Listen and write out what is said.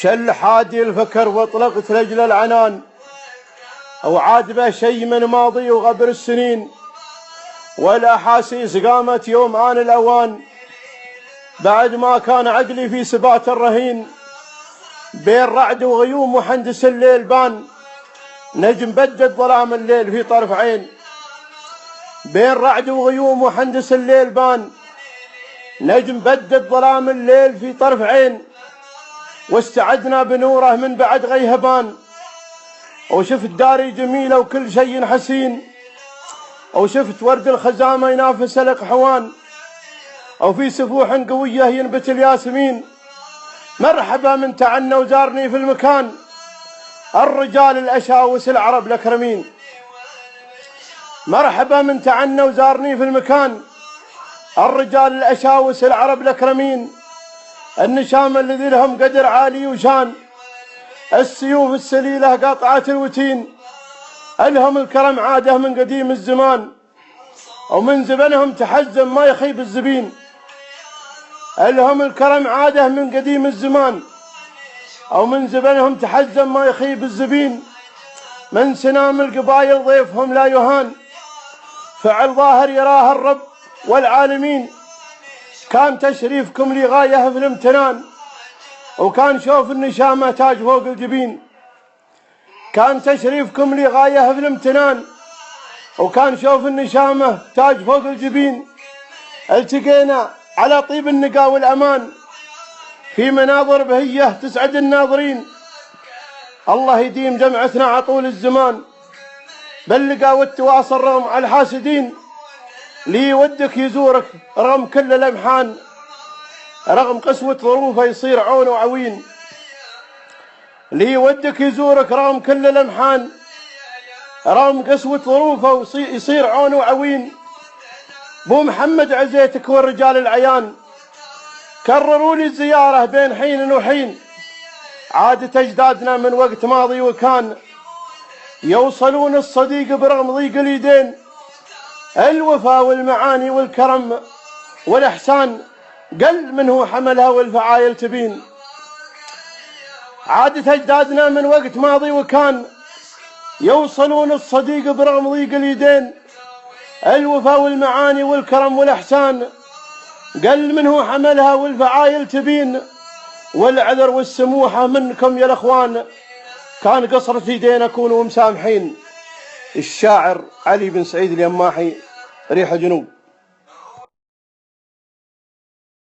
شل حادي الفكر واطلقت لجل العنان، أو عاد به شي من ماضي وغبر السنين، والأحاسيس قامت يوم آن الأوان، بعد ما كان عقلي في سبات الرهين. بين رعد وغيوم وحندس الليل بان، نجم بدد ظلام الليل في طرف عين. بين رعد وغيوم وحندس الليل بان، نجم بدد ظلام الليل في طرف عين. واستعدنا بنوره من بعد غيهبان، وشفت داري جميلة وكل شيء حسين، وشفت ورد الخزامة ينافس الأقحوان، أو في سفوح قوية ينبت الياسمين. مرحبا من تعنى وزارني في المكان، الرجال الأشاوس العرب الأكرمين. مرحبا من تعنى وزارني في المكان، الرجال الأشاوس العرب الأكرمين. النشام الذي لهم قدر عالي وشان، السيوف السليلة قاطعة الوتين. ألهم الكرم عادة من قديم الزمان، ومن زبنهم تحزم ما يخيب الزبين. ألهم الكرم عادة من قديم الزمان، أو من زبنهم تحزم ما يخيب الزبين. من سنام القبايل ضيفهم لا يهان، فعل ظاهر يراه الرب والعالمين. كان تشريفكم لي غاية في الامتنان، وكان شوف النشامة تاج فوق الجبين. كان تشريفكم لي غاية في الامتنان، وكان شوف النشامة تاج فوق الجبين. التقينا على طيب النقا والأمان، في مناظر بهية تسعد الناظرين. الله يديم جمعتنا على طول الزمان، باللقا والتواصل رغم على الحاسدين. لي ودك يزورك رغم كل الأمحان، رغم قسوة ظروفه يصير عون وعوين. لي ودك يزورك رغم كل الأمحان، رغم قسوة ظروفه يصير عون وعوين. بو محمد عزيتك والرجال العيان، كرروا لي الزيارة بين حين وحين. عادة أجدادنا من وقت ماضي وكان، يوصلون الصديق برغم ضيق اليدين. الوفا والمعاني والكرم والإحسان، قل منه حملها والفعايل تبين. عادة أجدادنا من وقت ماضي وكان، يوصلون الصديق برغم ضيق اليدين. الوفا والمعاني والكرم والإحسان، قل منه حملها والفعايل تبين. والعذر والسموحة منكم يا الأخوان، كان قصرة يدينا كونوا مسامحين. الشاعر علي بن سعيد اليماحي، ريح جنوب.